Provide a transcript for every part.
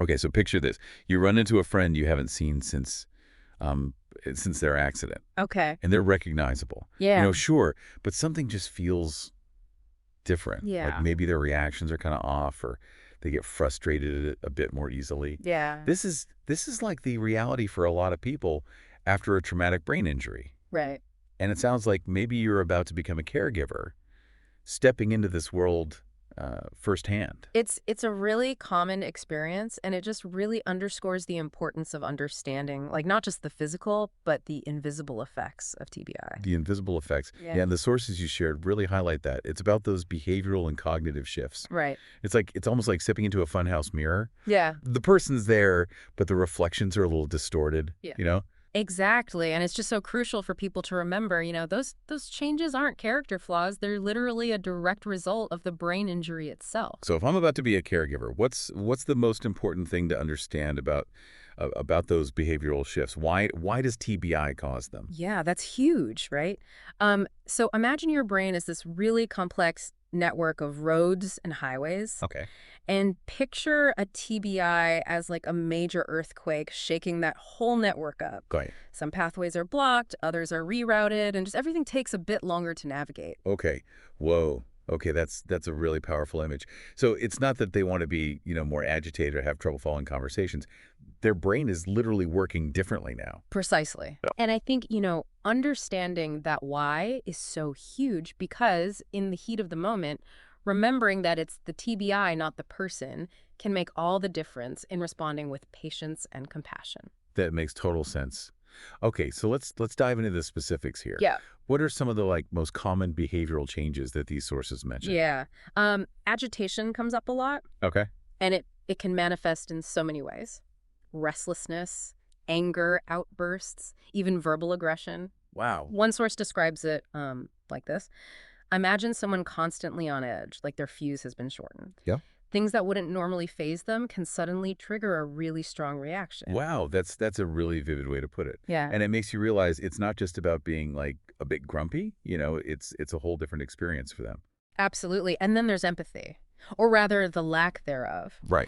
Okay, so picture this. You run into a friend you haven't seen since their accident, Okay. and they're recognizable. Yeah. Sure, but something just feels different. Like Yeah. maybe their reactions are kind of off or they get frustrated a bit more easily. Yeah. This is like the reality for a lot of people after a traumatic brain injury. Right. And it sounds like maybe you're about to become a caregiver, stepping into this world firsthand. It's a really common experience, and it just really underscores the importance of understanding, like, not just the physical, but the invisible effects of TBI. The invisible effects. Yeah. Yeah, and the sources you shared really highlight that. It's about those behavioral and cognitive shifts. Right. It's almost like stepping into a funhouse mirror. Yeah. The person's there, but the reflections are a little distorted, Yeah. you know? Exactly. And it's just so crucial for people to remember, those changes aren't character flaws. They're literally a direct result of the brain injury itself. So if I'm about to be a caregiver, what's the most important thing to understand about those behavioral shifts? Why does TBI cause them? Yeah, that's huge, right? So imagine your brain is this really complex network of roads and highways. Okay. And picture a TBI as like a major earthquake shaking that whole network up. Great. Some pathways are blocked, others are rerouted, and just everything takes a bit longer to navigate. Okay. Whoa. Okay, that's a really powerful image. So it's not that they want to be, more agitated or have trouble following conversations. Their brain is literally working differently now. Precisely. Yeah. And I think, understanding that why is so huge because in the heat of the moment, remembering that it's the TBI, not the person, can make all the difference in responding with patience and compassion. That makes total sense. Okay, so let's dive into the specifics here. Yeah. What are some of the most common behavioral changes that these sources mention? Yeah. Agitation comes up a lot, Okay. and it can manifest in so many ways. Restlessness, anger, outbursts, even verbal aggression. Wow. One source describes it like this. Imagine someone constantly on edge, like their fuse has been shortened. Yeah. Things that wouldn't normally faze them can suddenly trigger a really strong reaction. Wow, that's a really vivid way to put it. Yeah. And it makes you realize it's not just about being a bit grumpy, it's a whole different experience for them. Absolutely. And then there's empathy, or rather the lack thereof. Right.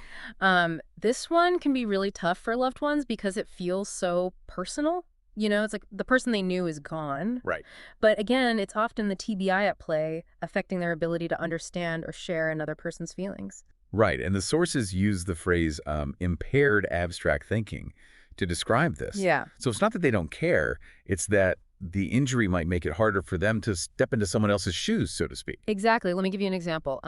This one can be really tough for loved ones because it feels so personal. It's like the person they knew is gone. Right. But again, it's often the TBI at play affecting their ability to understand or share another person's feelings. Right. And the sources use the phrase impaired abstract thinking to describe this. Yeah. So it's not that they don't care, it's that the injury might make it harder for them to step into someone else's shoes, so to speak. Exactly. Let me give you an example.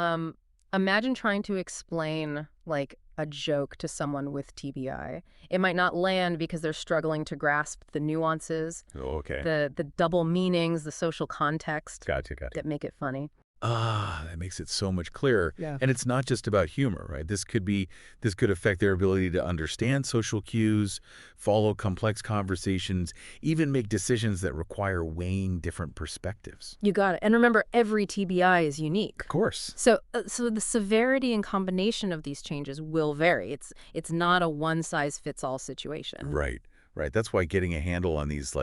Imagine trying to explain like a joke to someone with TBI. It might not land because they're struggling to grasp the nuances, Oh, okay. the double meanings, the social context Gotcha. that make it funny. That makes it so much clearer. Yeah. And it's not just about humor, right? This could affect their ability to understand social cues, follow complex conversations, even make decisions that require weighing different perspectives. You got it. And remember, every TBI is unique. Of course. So the severity and combination of these changes will vary. It's not a one-size-fits-all situation. Right. Right. That's why getting a handle on these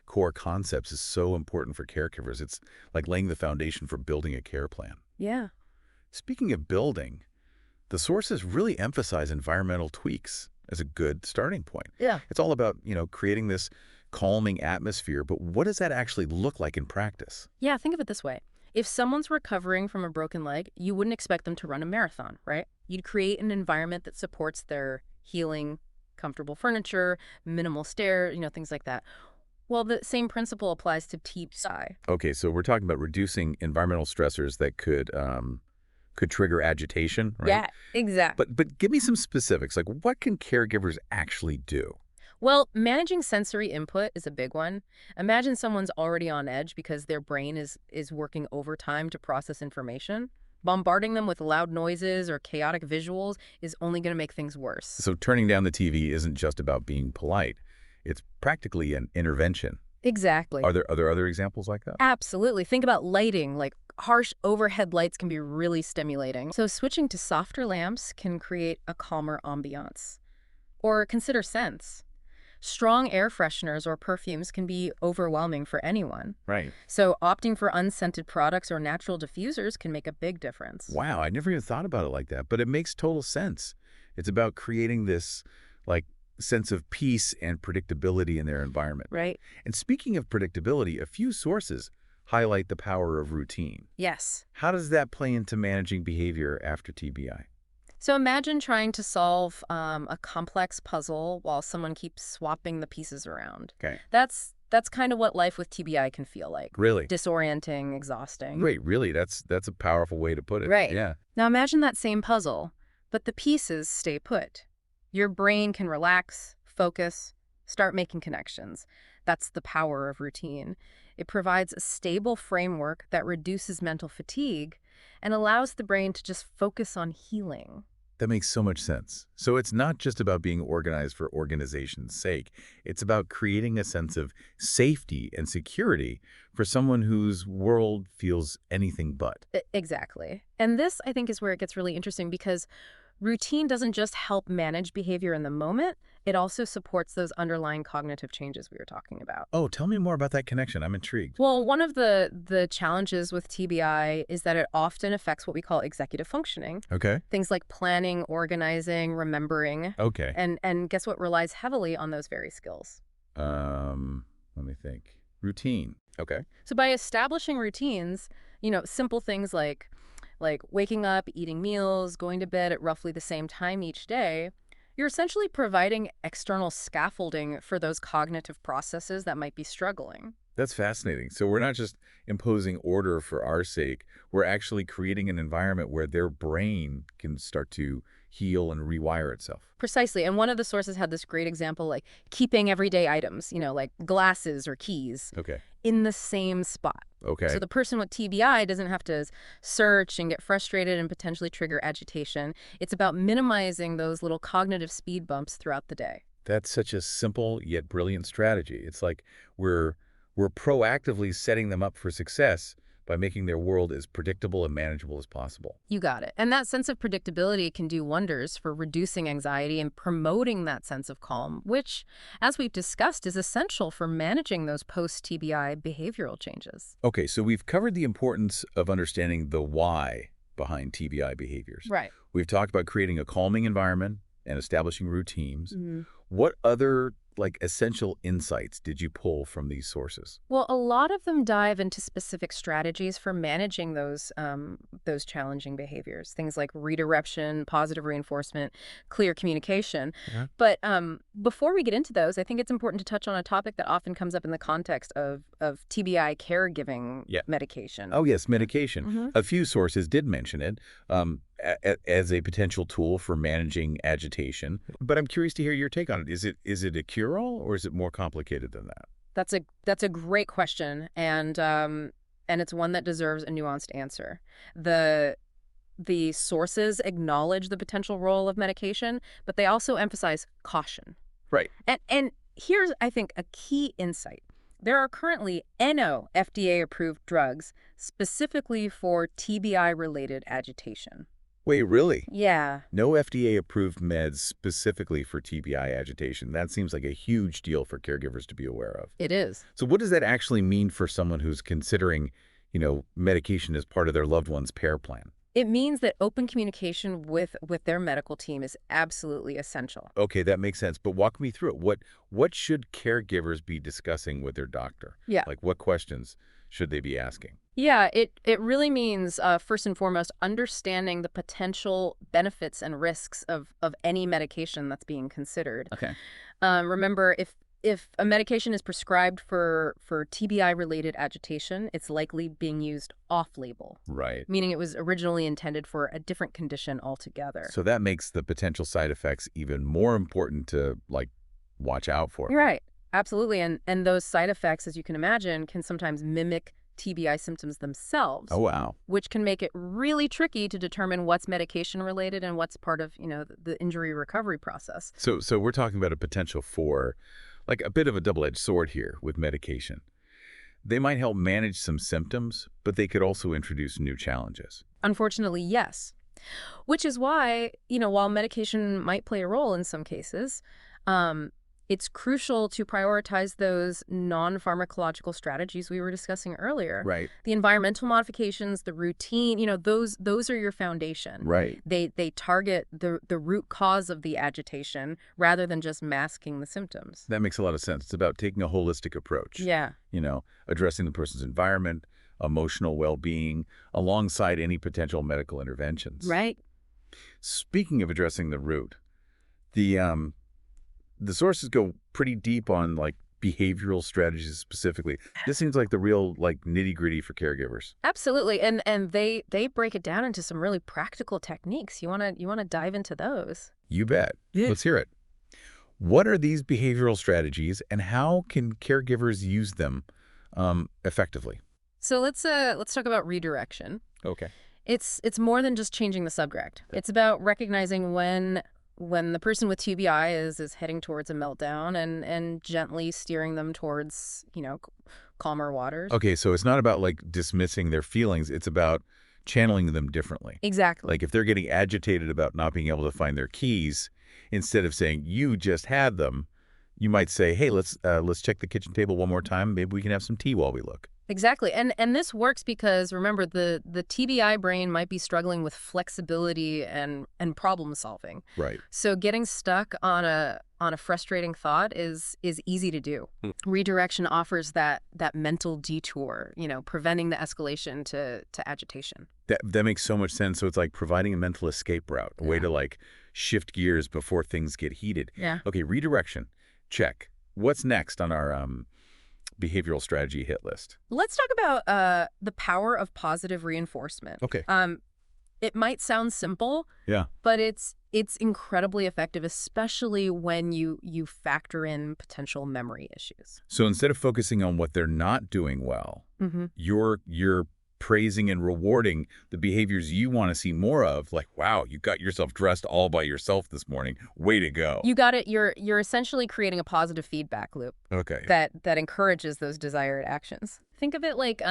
core concepts is so important for caregivers. It's like laying the foundation for building a care plan. Yeah. Speaking of building, the sources really emphasize environmental tweaks as a good starting point. Yeah. It's all about, creating this calming atmosphere, but what does that actually look like in practice? Yeah, think of it this way. If someone's recovering from a broken leg, you wouldn't expect them to run a marathon, right? You'd create an environment that supports their healing, comfortable furniture, minimal stairs, things like that. Well, the same principle applies to TBI. Okay, so we're talking about reducing environmental stressors that could trigger agitation, right? Yeah, exactly. But give me some specifics. Like, what can caregivers actually do? Well, managing sensory input is a big one. Imagine someone's already on edge because their brain is working overtime to process information. Bombarding them with loud noises or chaotic visuals is only going to make things worse. So turning down the TV isn't just about being polite. It's practically an intervention. Exactly. Are there other examples like that? Absolutely. Think about lighting. Like harsh overhead lights can be really stimulating. So switching to softer lamps can create a calmer ambiance. Or consider scents. Strong air fresheners or perfumes can be overwhelming for anyone. Right. So opting for unscented products or natural diffusers can make a big difference. Wow, I never even thought about it like that, but it makes total sense. It's about creating this, like, sense of peace and predictability in their environment. Right? And speaking of predictability, a few sources highlight the power of routine. Yes. How does that play into managing behavior after TBI? So imagine trying to solve a complex puzzle while someone keeps swapping the pieces around. Okay. That's kind of what life with TBI can feel like. Really? Disorienting, exhausting. Wait, really? That's a powerful way to put it. Right. Yeah. Now imagine that same puzzle, but the pieces stay put. Your brain can relax, focus, start making connections. That's the power of routine. It provides a stable framework that reduces mental fatigue and allows the brain to just focus on healing. That makes so much sense. So it's not just about being organized for organization's sake. It's about creating a sense of safety and security for someone whose world feels anything but. Exactly. And this, I think, is where it gets really interesting because routine doesn't just help manage behavior in the moment, it also supports those underlying cognitive changes we were talking about. Oh, tell me more about that connection. I'm intrigued. Well, one of the challenges with TBI is that it often affects what we call executive functioning. Okay. Things like planning, organizing, remembering, Okay. and guess what relies heavily on those very skills. Let me think. Routine. Okay. So by establishing routines, simple things like waking up, eating meals, going to bed at roughly the same time each day, you're essentially providing external scaffolding for those cognitive processes that might be struggling. That's fascinating. So we're not just imposing order for our sake. We're actually creating an environment where their brain can start to heal and rewire itself. Precisely. And one of the sources had this great example, like keeping everyday items, like glasses or keys, Okay. in the same spot. Okay. So the person with TBI doesn't have to search and get frustrated and potentially trigger agitation. It's about minimizing those little cognitive speed bumps throughout the day. That's such a simple yet brilliant strategy. It's like we're proactively setting them up for success by making their world as predictable and manageable as possible. You got it. And that sense of predictability can do wonders for reducing anxiety and promoting that sense of calm, which, as we've discussed, is essential for managing those post-TBI behavioral changes. Okay, so we've covered the importance of understanding the why behind TBI behaviors. Right. We've talked about creating a calming environment and establishing routines. What other essential insights did you pull from these sources? Well, a lot of them dive into specific strategies for managing those challenging behaviors, things like redirection, positive reinforcement, clear communication. Yeah. But before we get into those, I think it's important to touch on a topic that often comes up in the context of TBI caregiving medication. Oh, yes, medication. Mm-hmm. A few sources did mention it as a potential tool for managing agitation. But I'm curious to hear your take on it. Is it a cure-all or is it more complicated than that? That's a great question, and it's one that deserves a nuanced answer. The sources acknowledge the potential role of medication, but they also emphasize caution. Right. And here's, I think, a key insight. There are currently no FDA-approved drugs specifically for TBI-related agitation. Wait, really? Yeah. No FDA-approved meds specifically for TBI agitation. That seems like a huge deal for caregivers to be aware of. It is. So what does that actually mean for someone who's considering, medication as part of their loved one's care plan? It means that open communication with their medical team is absolutely essential. Okay, that makes sense. But walk me through it. What should caregivers be discussing with their doctor? Yeah. Like what questions should they be asking? Yeah, it really means, first and foremost, understanding the potential benefits and risks of any medication that's being considered. Okay. Remember, if a medication is prescribed for TBI-related agitation, it's likely being used off-label. Right. Meaning it was originally intended for a different condition altogether. So that makes the potential side effects even more important to, watch out for. You're right. Absolutely. And those side effects, as you can imagine, can sometimes mimic TBI symptoms themselves. Oh, wow. Which can make it really tricky to determine what's medication-related and what's part of, the injury recovery process. So we're talking about a potential for, a bit of a double-edged sword here with medication. They might help manage some symptoms, but they could also introduce new challenges. Unfortunately, yes. Which is why, while medication might play a role in some cases, it's crucial to prioritize those non-pharmacological strategies we were discussing earlier. Right. The environmental modifications, the routine, those are your foundation. Right. They target the root cause of the agitation rather than just masking the symptoms. That makes a lot of sense. It's about taking a holistic approach. Yeah. Addressing the person's environment, emotional well-being, alongside any potential medical interventions. Right. Speaking of addressing the root, the sources go pretty deep on like behavioral strategies specifically. This seems like the real like nitty-gritty for caregivers. Absolutely. And they break it down into some really practical techniques. You wanna dive into those. You bet. Yeah. Let's hear it. What are these behavioral strategies and how can caregivers use them effectively? So let's talk about redirection. Okay. It's more than just changing the subject. It's about recognizing when the person with TBI is heading towards a meltdown and gently steering them towards, calmer waters. Okay, so it's not about like dismissing their feelings. It's about channeling them differently. Exactly. Like if they're getting agitated about not being able to find their keys, instead of saying, you just had them, you might say, hey, let's check the kitchen table one more time. Maybe we can have some tea while we look. Exactly. And this works because, remember, the TBI brain might be struggling with flexibility and problem solving. Right. So getting stuck on a frustrating thought is easy to do. Redirection offers that mental detour, preventing the escalation to agitation. That makes so much sense. So it's like providing a mental escape route, a way to like shift gears before things get heated. Yeah. Okay, redirection. Check. What's next on our behavioral strategy hit list? Let's talk about the power of positive reinforcement. Okay. It might sound simple, Yeah. but it's incredibly effective, especially when you factor in potential memory issues. So instead of focusing on what they're not doing well, you're praising and rewarding the behaviors you want to see more of, like, wow, you got yourself dressed all by yourself this morning. Way to go. You got it. You're essentially creating a positive feedback loop. Okay. That encourages those desired actions. Think of it like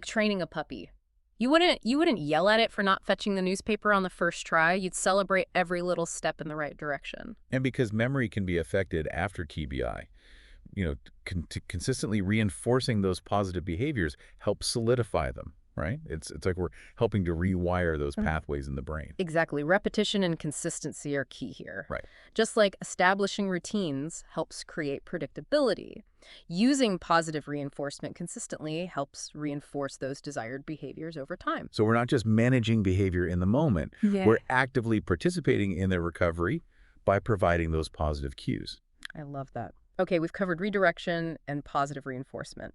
training a puppy. You wouldn't yell at it for not fetching the newspaper on the first try. You'd celebrate every little step in the right direction. And because memory can be affected after TBI, consistently reinforcing those positive behaviors helps solidify them, right? It's like we're helping to rewire those pathways in the brain. Exactly. Repetition and consistency are key here. Right. Just like establishing routines helps create predictability, using positive reinforcement consistently helps reinforce those desired behaviors over time. So we're not just managing behavior in the moment. Yeah. We're actively participating in their recovery by providing those positive cues. I love that. Okay, we've covered redirection and positive reinforcement.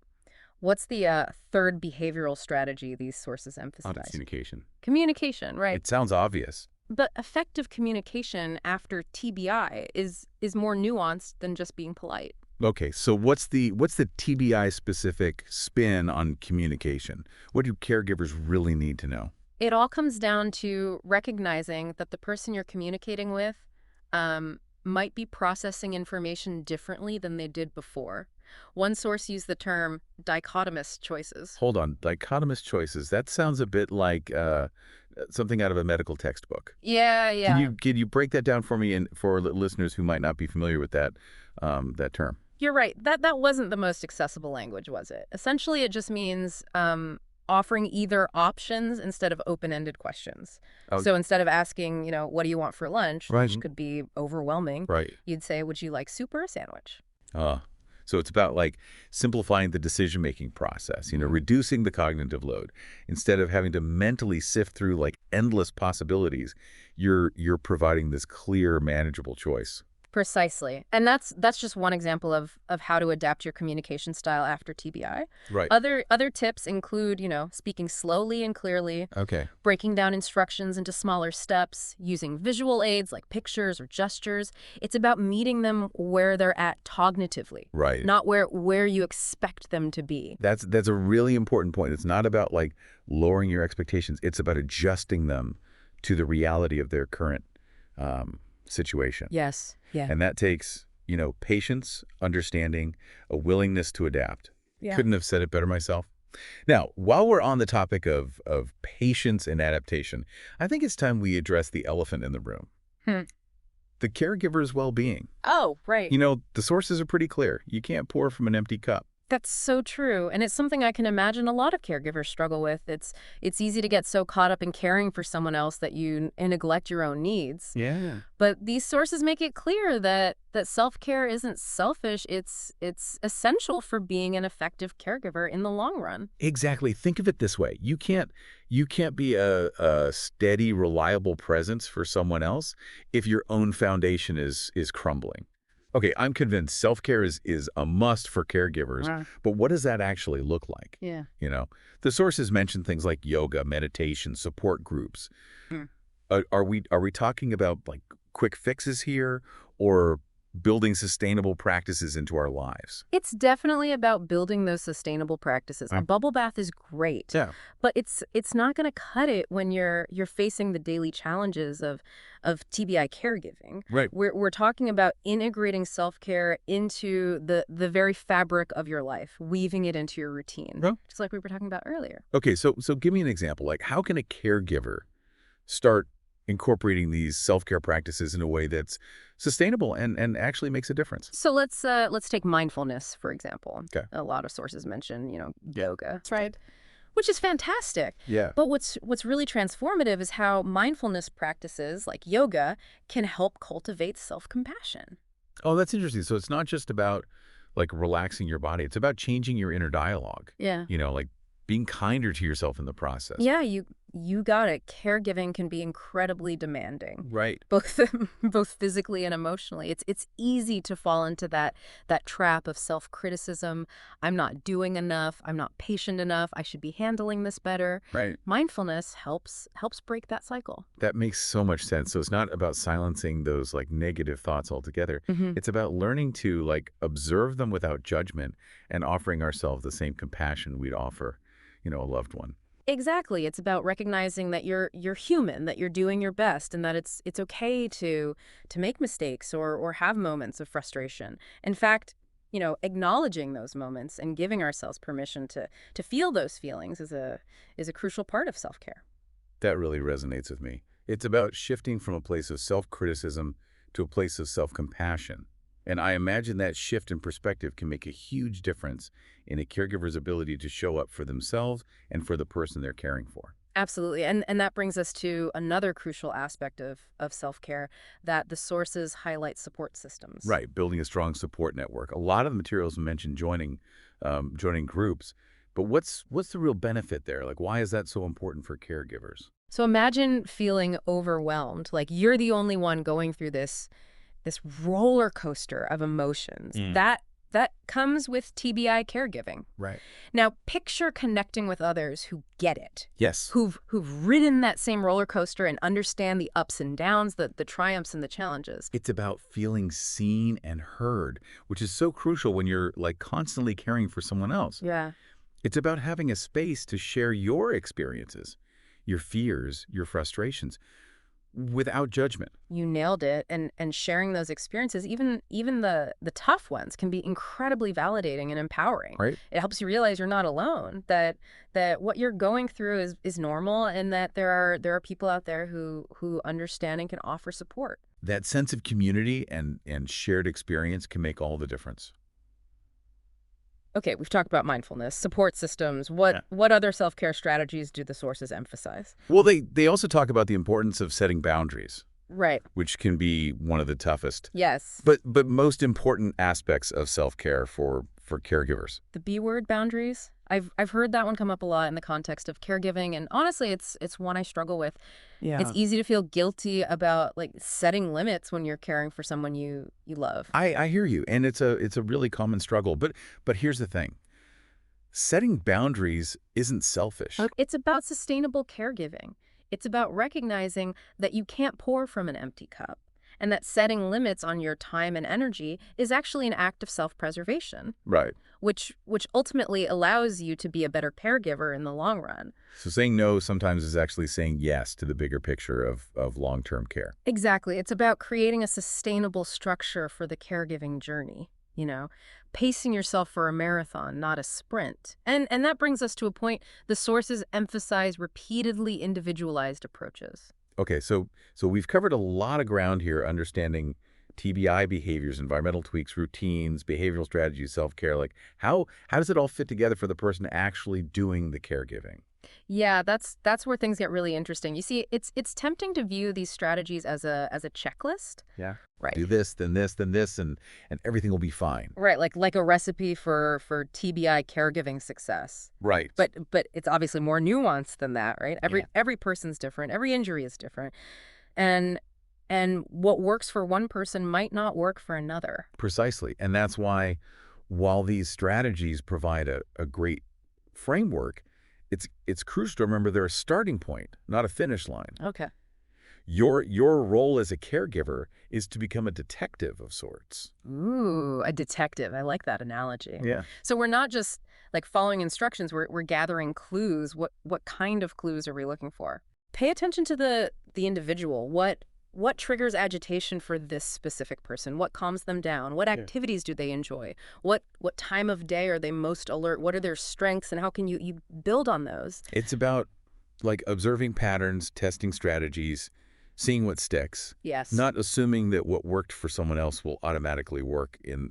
What's the third behavioral strategy these sources emphasize? Communication. Communication, right. It sounds obvious. But effective communication after TBI is more nuanced than just being polite. Okay, so what's the TBI-specific spin on communication? What do caregivers really need to know? It all comes down to recognizing that the person you're communicating with might be processing information differently than they did before. One source used the term dichotomous choices. Hold on, dichotomous choices. That sounds a bit like something out of a medical textbook. Yeah. Can you break that down for me and for listeners who might not be familiar with that term? You're right. That wasn't the most accessible language, was it? Essentially, it just means offering either options instead of open-ended questions. Oh. So instead of asking, what do you want for lunch, Right. which could be overwhelming, Right. you'd say, would you like soup or a sandwich? So it's about like simplifying the decision-making process, reducing the cognitive load. Instead of having to mentally sift through like endless possibilities, you're providing this clear, manageable choice. Precisely. And that's just one example of how to adapt your communication style after TBI. Right. Other tips include, speaking slowly and clearly, Okay. breaking down instructions into smaller steps, using visual aids like pictures or gestures. It's about meeting them where they're at cognitively, Right. not where you expect them to be. That's a really important point. It's not about like lowering your expectations. It's about adjusting them to the reality of their current situation. Yes. Yeah. And that takes, patience, understanding, a willingness to adapt. Yeah. Couldn't have said it better myself. Now, while we're on the topic of patience and adaptation, I think it's time we address the elephant in the room. the caregiver's well-being. Oh, right. The sources are pretty clear. You can't pour from an empty cup. That's so true. And it's something I can imagine a lot of caregivers struggle with. It's easy to get so caught up in caring for someone else that you neglect your own needs. Yeah. But these sources make it clear that self-care isn't selfish. It's essential for being an effective caregiver in the long run. Exactly. Think of it this way. You can't be a steady, reliable presence for someone else if your own foundation is crumbling. Okay, I'm convinced self-care is a must for caregivers, but what does that actually look like? Yeah. The sources mention things like yoga, meditation, support groups. Mm. Are we talking about like quick fixes here, or building sustainable practices into our lives? It's definitely about building those sustainable practices. A bubble bath is great, Yeah. but it's not going to cut it when you're facing the daily challenges of TBI caregiving. Right. We're talking about integrating self-care into the very fabric of your life, weaving it into your routine, Yeah. just like we were talking about earlier. Okay, so give me an example. Like, how can a caregiver start incorporating these self-care practices in a way that's sustainable and actually makes a difference? So let's take mindfulness, for example. Okay. A lot of sources mention, yoga. That's right. Which is fantastic. Yeah. But what's really transformative is how mindfulness practices like yoga can help cultivate self-compassion. Oh, that's interesting. So it's not just about like relaxing your body. It's about changing your inner dialogue. Yeah. Like being kinder to yourself in the process. Yeah, you got it. Caregiving can be incredibly demanding, Right. both physically and emotionally. It's easy to fall into that trap of self-criticism. I'm not doing enough. I'm not patient enough. I should be handling this better. Right. Mindfulness helps break that cycle. That makes so much sense. So it's not about silencing those like negative thoughts altogether. Mhm. It's about learning to like observe them without judgment and offering ourselves the same compassion we'd offer, a loved one. Exactly. It's about recognizing that you're human, that you're doing your best, and that it's okay to make mistakes or have moments of frustration. In fact, acknowledging those moments and giving ourselves permission to feel those feelings is a crucial part of self-care. That really resonates with me. It's about shifting from a place of self-criticism to a place of self-compassion. And I imagine that shift in perspective can make a huge difference in a caregiver's ability to show up for themselves and for the person they're caring for. Absolutely. And that brings us to another crucial aspect of self-care, that the sources highlight support systems. Right, building a strong support network. A lot of the materials mention joining groups, but what's the real benefit there? Like, why is that so important for caregivers? So imagine feeling overwhelmed, like you're the only one going through this roller coaster of emotions. That comes with TBI caregiving. Right. Now, picture connecting with others who get it, Yes. who've ridden that same roller coaster and understand the ups and downs, the triumphs and the challenges. It's about feeling seen and heard, which is so crucial when you're like constantly caring for someone else. Yeah. It's about having a space to share your experiences, your fears, your frustrations, without judgment. You nailed it. And sharing those experiences, even the tough ones, can be incredibly validating and empowering. Right. It helps you realize you're not alone, that what you're going through is normal, and that there are people out there who understand and can offer support. That sense of community and shared experience can make all the difference. Okay, we've talked about mindfulness, support systems. What other self-care strategies do the sources emphasize? Well, they also talk about the importance of setting boundaries, Right. which can be one of the toughest, Yes. but most important aspects of self-care for caregivers. The B word, boundaries. I've heard that one come up a lot in the context of caregiving, and honestly, it's one I struggle with. Yeah. It's easy to feel guilty about like setting limits when you're caring for someone you love. I hear you, and it's a really common struggle. But here's the thing: setting boundaries isn't selfish. It's about sustainable caregiving. It's about recognizing that you can't pour from an empty cup, and that setting limits on your time and energy is actually an act of self-preservation, Right. which ultimately allows you to be a better caregiver in the long run. So saying no sometimes is actually saying yes to the bigger picture of long-term care. Exactly. It's about creating a sustainable structure for the caregiving journey, pacing yourself for a marathon, not a sprint. And that brings us to a point the sources emphasize repeatedly individualized approaches. Okay, so we've covered a lot of ground here understanding TBI behaviors, environmental tweaks, routines, behavioral strategies, self-care. Like how does it all fit together for the person actually doing the caregiving? Yeah, that's where things get really interesting. You see, it's tempting to view these strategies as a checklist. Yeah. Right. Do this, then this, then this, and everything will be fine. Right, like a recipe for TBI caregiving success. Right. But it's obviously more nuanced than that, right? Yeah. Every person's different, every injury is different. And and what works for one person might not work for another. Precisely. And that's why, while these strategies provide a great framework, it's crucial to remember they're a starting point, not a finish line. Okay. Your role as a caregiver is to become a detective of sorts. Ooh, a detective. I like that analogy. Yeah. So we're not just like following instructions, we're gathering clues. What kind of clues are we looking for? Pay attention to the individual. What triggers agitation for this specific person? What calms them down? What activities do they enjoy? What time of day are they most alert? What are their strengths and how can you build on those? It's about like observing patterns, testing strategies, seeing what sticks, Yes. not assuming that what worked for someone else will automatically work in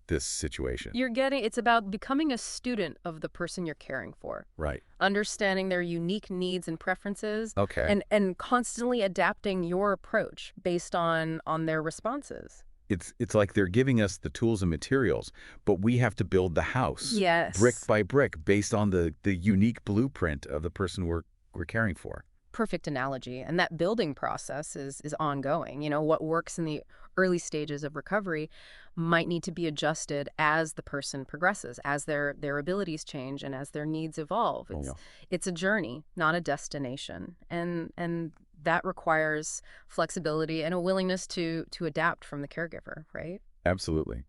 this situation. It's about becoming a student of the person you're caring for, Right. understanding their unique needs and preferences, Okay. and constantly adapting your approach based on their responses. It's like they're giving us the tools and materials, but we have to build the house brick Yes. by brick based on the unique blueprint of the person we're caring for. Perfect analogy. And that building process is ongoing. You know, what works in the early stages of recovery might need to be adjusted as the person progresses, as their abilities change and as their needs evolve. Oh, yeah. It's a journey, not a destination. And that requires flexibility and a willingness to adapt from the caregiver, right? Absolutely.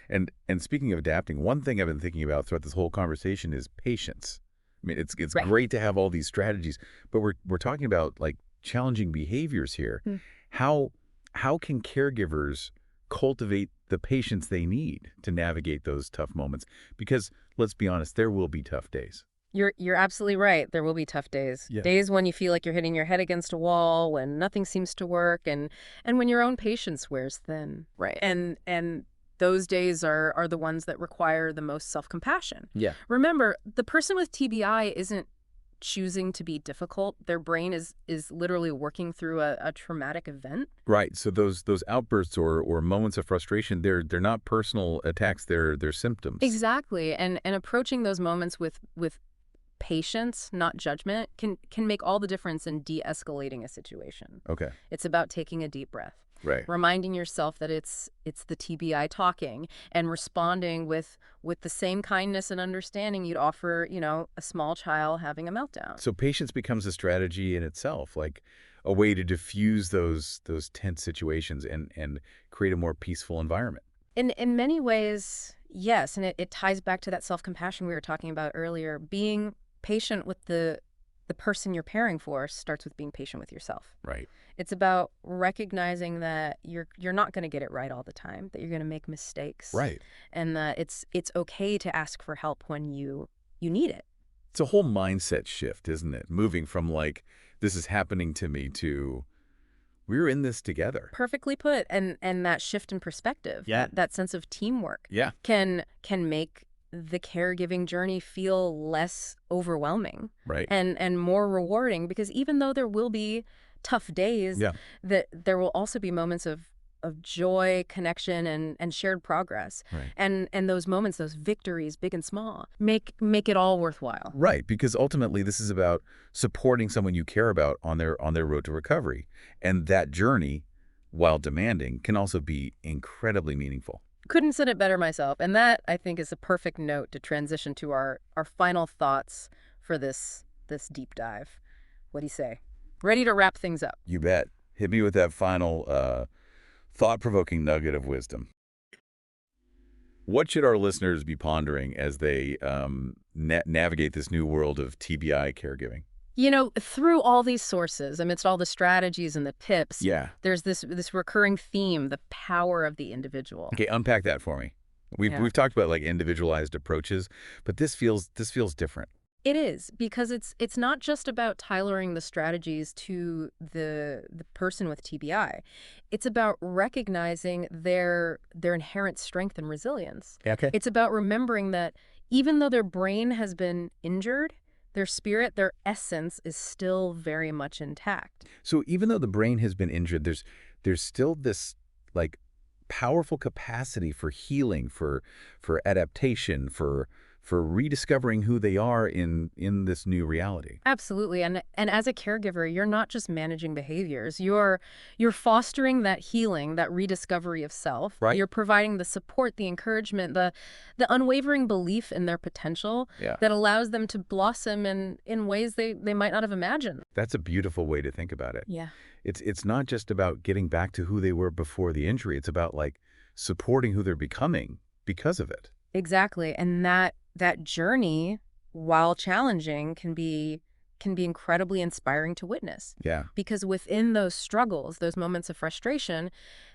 And speaking of adapting, one thing I've been thinking about throughout this whole conversation is patience. I mean, it's Right. great to have all these strategies, but we're talking about like challenging behaviors here. Hmm. How can caregivers cultivate the patience they need to navigate those tough moments? Because let's be honest, there will be tough days. You're absolutely right. There will be tough days. Yeah. Days when you feel like you're hitting your head against a wall, when nothing seems to work, and when your own patience wears thin. Right. And those days are the ones that require the most self-compassion. Yeah. Remember, the person with TBI isn't choosing to be difficult. Their brain is literally working through a traumatic event. Right. So those outbursts or moments of frustration, they're not personal attacks, they're symptoms. Exactly. And approaching those moments with patience, not judgment, can make all the difference in de-escalating a situation. Okay. It's about taking a deep breath, Right. reminding yourself that it's the TBI talking, and responding with the same kindness and understanding you'd offer, a small child having a meltdown. So patience becomes a strategy in itself, like a way to diffuse those tense situations and create a more peaceful environment. In many ways, yes, and it ties back to that self-compassion we were talking about earlier. Being patient with the person you're caring for starts with being patient with yourself. Right. It's about recognizing that you're not going to get it right all the time, that you're going to make mistakes. Right. And that it's okay to ask for help when you need it. It's a whole mindset shift, isn't it? Moving from like, this is happening to me to, we're in this together. Perfectly put. And that shift in perspective, Yeah. that sense of teamwork Yeah. can make the caregiving journey feel less overwhelming Right. and more rewarding, because even though there will be tough days, Yeah. that there will also be moments of joy, connection, and shared progress. Right. And those moments, those victories, big and small, make it all worthwhile. Right, because ultimately this is about supporting someone you care about on their road to recovery. And that journey, while demanding, can also be incredibly meaningful. Couldn't said it better myself. And that, I think, is a perfect note to transition to our final thoughts for this deep dive. What do you say? Ready to wrap things up? You bet. Hit me with that final thought-provoking nugget of wisdom. What should our listeners be pondering as they navigate this new world of TBI caregiving? Through all these sources, amidst all the strategies and the tips, Yeah. there's this recurring theme, the power of the individual. Okay, unpack that for me. We've talked about like individualized approaches, but this feels different. It is, because it's not just about tailoring the strategies to the person with TBI. It's about recognizing their inherent strength and resilience. Okay. It's about remembering that even though their brain has been injured, their spirit, their essence is still very much intact. So even though the brain has been injured, there's still this like powerful capacity for healing, for adaptation, for rediscovering who they are in this new reality. Absolutely. And as a caregiver, you're not just managing behaviors. You're fostering that healing, that rediscovery of self. Right. You're providing the support, the encouragement, the unwavering belief in their potential Yeah. that allows them to blossom in ways they might not have imagined. That's a beautiful way to think about it. Yeah. It's not just about getting back to who they were before the injury. It's about like supporting who they're becoming because of it. Exactly. And that journey, while challenging, can be incredibly inspiring to witness. Yeah. Because within those struggles, those moments of frustration,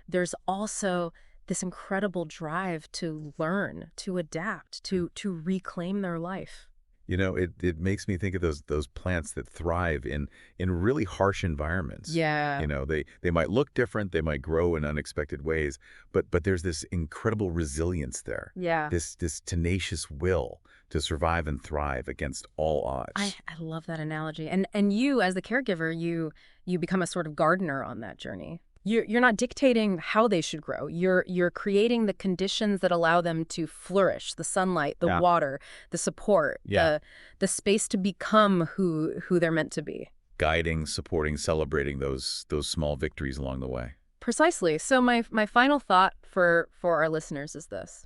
there's also this incredible drive to learn, to adapt, to reclaim their life. You know, it makes me think of those plants that thrive in really harsh environments. Yeah. You know, they might look different, they might grow in unexpected ways, but there's this incredible resilience there. Yeah. This tenacious will to survive and thrive against all I, odds. I love that analogy. And you, as the caregiver, you become a sort of gardener on that journey. You're not dictating how they should grow. You're creating the conditions that allow them to flourish, the sunlight, the Yeah. water, the support, Yeah. the space to become who they're meant to be. Guiding, supporting, celebrating those small victories along the way. Precisely. So my final thought for our listeners is this.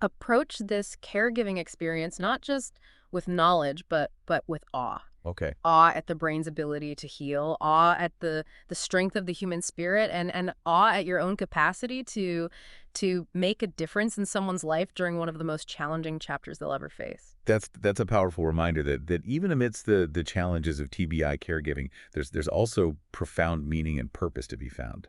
Approach this caregiving experience not just with knowledge, but with awe. Okay. Awe at the brain's ability to heal, awe at the strength of the human spirit, and awe at your own capacity to make a difference in someone's life during one of the most challenging chapters they'll ever face. That's a powerful reminder that even amidst the challenges of TBI caregiving, there's also profound meaning and purpose to be found.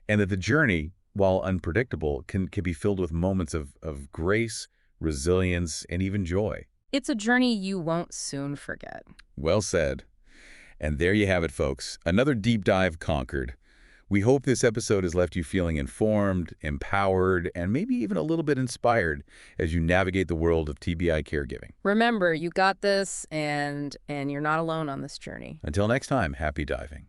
And that the journey, while unpredictable, can be filled with moments of grace, resilience, and even joy. It's a journey you won't soon forget. Well said. And there you have it, folks. Another deep dive conquered. We hope this episode has left you feeling informed, empowered, and maybe even a little bit inspired as you navigate the world of TBI caregiving. Remember, you got this, and you're not alone on this journey. Until next time, happy diving.